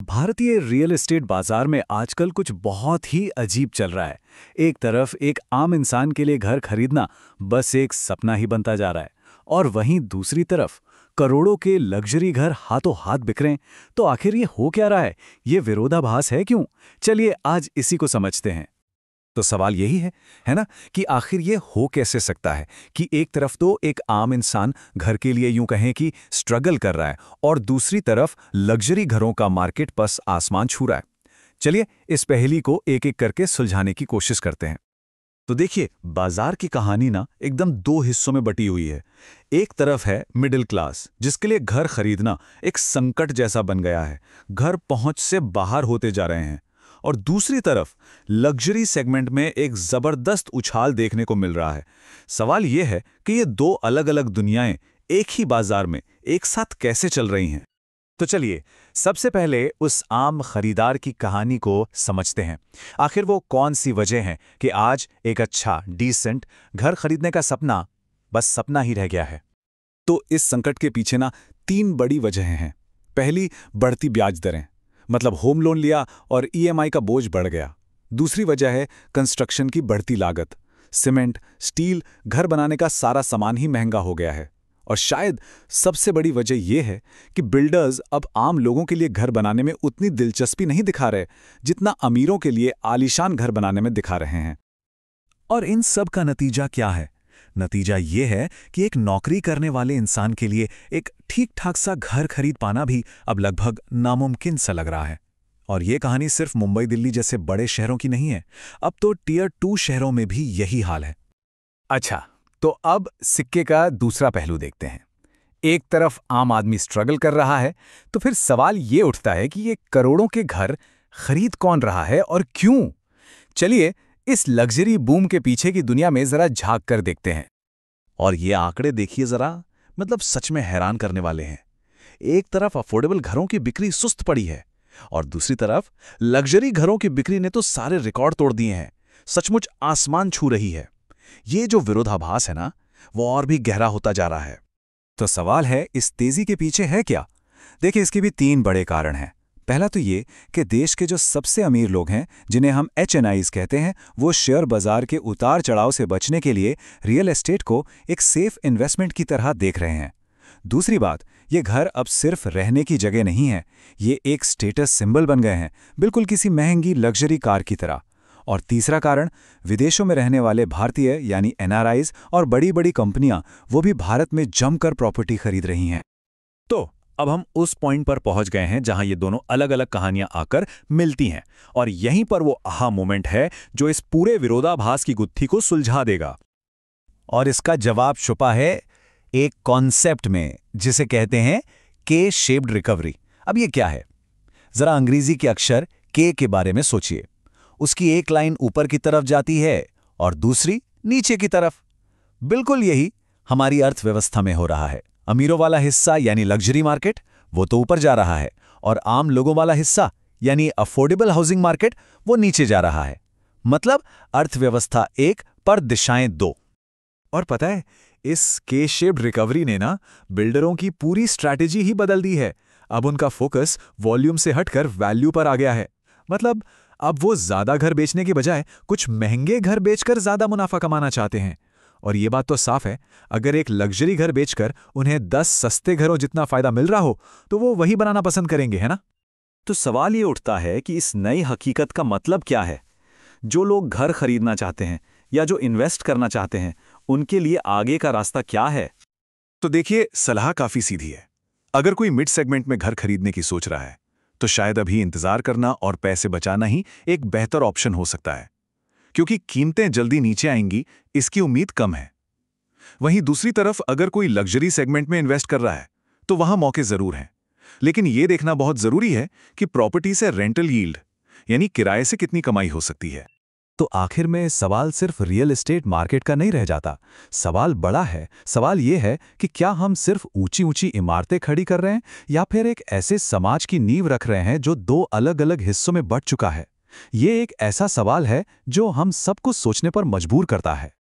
भारतीय real estate बाजार में आजकल कुछ बहुत ही अजीब चल रहा है। एक तरफ एक आम इंसान के लिए घर खरीदना बस एक सपना ही बनता जा रहा है, और वहीं दूसरी तरफ करोड़ों के लग्जरी घर हाथों हाथ बिक रहे हैं। तो आखिर ये हो क्या रहा है? ये विरोधाभास है क्यों? चलिए आज इसी को समझते हैं। तो सवाल यही है ना, कि आखिर ये हो कैसे सकता है कि एक तरफ तो एक आम इंसान घर के लिए यूं कहें कि स्ट्रगल कर रहा है, और दूसरी तरफ लग्जरी घरों का मार्केट बस आसमान छू रहा है। चलिए इस पहेली को एक एक करके सुलझाने की कोशिश करते हैं। तो देखिए, बाजार की कहानी ना एकदम दो हिस्सों में बटी हुई है। एक तरफ है मिडिल क्लास, जिसके लिए घर खरीदना एक संकट जैसा बन गया है, घर पहुंच से बाहर होते जा रहे हैं। और दूसरी तरफ लग्जरी सेगमेंट में एक जबरदस्त उछाल देखने को मिल रहा है। सवाल यह है कि ये दो अलग अलग दुनियाएं एक ही बाजार में एक साथ कैसे चल रही हैं। तो चलिए सबसे पहले उस आम खरीदार की कहानी को समझते हैं। आखिर वो कौन सी वजह है कि आज एक अच्छा डिसेंट घर खरीदने का सपना बस सपना ही रह गया है। तो इस संकट के पीछे ना तीन बड़ी वजहें हैं। पहली, बढ़ती ब्याज दरें, मतलब होम लोन लिया और ईएमआई का बोझ बढ़ गया। दूसरी वजह है कंस्ट्रक्शन की बढ़ती लागत, सीमेंट, स्टील, घर बनाने का सारा सामान ही महंगा हो गया है। और शायद सबसे बड़ी वजह यह है कि बिल्डर्स अब आम लोगों के लिए घर बनाने में उतनी दिलचस्पी नहीं दिखा रहे जितना अमीरों के लिए आलीशान घर बनाने में दिखा रहे हैं। और इन सब का नतीजा क्या है? नतीजा ये है कि एक नौकरी करने वाले इंसान के लिए एक ठीक ठाक सा घर खरीद पाना भी अब लगभग नामुमकिन सा लग रहा है। और ये कहानी सिर्फ मुंबई दिल्ली जैसे बड़े शहरों की नहीं है, अब तो टियर 2 शहरों में भी यही हाल है। अच्छा, तो अब सिक्के का दूसरा पहलू देखते हैं। एक तरफ आम आदमी स्ट्रगल कर रहा है, तो फिर सवाल ये उठता है कि ये करोड़ों के घर खरीद कौन रहा है और क्यों? चलिए इस लग्जरी बूम के पीछे की दुनिया में जरा झांक कर देखते हैं। और ये आंकड़े देखिए जरा, मतलब सच में हैरान करने वाले हैं। एक तरफ अफोर्डेबल घरों की बिक्री सुस्त पड़ी है, और दूसरी तरफ लग्जरी घरों की बिक्री ने तो सारे रिकॉर्ड तोड़ दिए हैं, सचमुच आसमान छू रही है। ये जो विरोधाभास है ना, वो और भी गहरा होता जा रहा है। तो सवाल है, इस तेजी के पीछे है क्या? देखिए, इसके भी तीन बड़े कारण हैं। पहला तो ये कि देश के जो सबसे अमीर लोग हैं, जिन्हें हम HNIs कहते हैं, वो शेयर बाजार के उतार चढ़ाव से बचने के लिए रियल एस्टेट को एक सेफ इन्वेस्टमेंट की तरह देख रहे हैं। दूसरी बात, ये घर अब सिर्फ रहने की जगह नहीं है, ये एक स्टेटस सिंबल बन गए हैं, बिल्कुल किसी महंगी लग्जरी कार की तरह। और तीसरा कारण, विदेशों में रहने वाले भारतीय यानी NRIs और बड़ी बड़ी कंपनियां, वो भी भारत में जमकर प्रॉपर्टी खरीद रही हैं। तो अब हम उस पॉइंट पर पहुंच गए हैं जहां ये दोनों अलग अलग कहानियां आकर मिलती हैं, और यहीं पर वो आहा मोमेंट है जो इस पूरे विरोधाभास की गुत्थी को सुलझा देगा। और इसका जवाब छुपा है एक कॉन्सेप्ट में, जिसे कहते हैं के शेप्ड रिकवरी। अब ये क्या है? जरा अंग्रेजी के अक्षर के बारे में सोचिए। उसकी एक लाइन ऊपर की तरफ जाती है और दूसरी नीचे की तरफ। बिल्कुल यही हमारी अर्थव्यवस्था में हो रहा है। अमीरों वाला हिस्सा यानी लग्जरी मार्केट, वो तो ऊपर जा रहा है, और आम लोगों वाला हिस्सा यानी अफोर्डेबल हाउसिंग मार्केट, वो नीचे जा रहा है। मतलब अर्थव्यवस्था एक पर दिशाएं दो। और पता है, इस के शेप्ड रिकवरी ने ना बिल्डरों की पूरी स्ट्रैटेजी ही बदल दी है। अब उनका फोकस वॉल्यूम से हटकर वैल्यू पर आ गया है। मतलब अब वो ज्यादा घर बेचने के बजाय कुछ महंगे घर बेचकर ज्यादा मुनाफा कमाना चाहते हैं। और ये बात तो साफ है, अगर एक लग्जरी घर बेचकर उन्हें 10 सस्ते घरों जितना फायदा मिल रहा हो, तो वो वही बनाना पसंद करेंगे, है ना? तो सवाल ये उठता है कि इस नई हकीकत का मतलब क्या है? जो लोग घर खरीदना चाहते हैं या जो इन्वेस्ट करना चाहते हैं, उनके लिए आगे का रास्ता क्या है? तो देखिए, सलाह काफी सीधी है। अगर कोई मिड सेगमेंट में घर खरीदने की सोच रहा है, तो शायद अभी इंतजार करना और पैसे बचाना ही एक बेहतर ऑप्शन हो सकता है, क्योंकि कीमतें जल्दी नीचे आएंगी इसकी उम्मीद कम है। वहीं दूसरी तरफ अगर कोई लग्जरी सेगमेंट में इन्वेस्ट कर रहा है, तो वहां मौके जरूर हैं, लेकिन यह देखना बहुत जरूरी है कि प्रॉपर्टी से रेंटल यील्ड यानी किराए से कितनी कमाई हो सकती है। तो आखिर में सवाल सिर्फ रियल एस्टेट मार्केट का नहीं रह जाता। सवाल बड़ा है। सवाल यह है कि क्या हम सिर्फ ऊंची ऊंची इमारतें खड़ी कर रहे हैं, या फिर एक ऐसे समाज की नींव रख रहे हैं जो दो अलग अलग हिस्सों में बंट चुका है? ये एक ऐसा सवाल है जो हम सबको सोचने पर मजबूर करता है।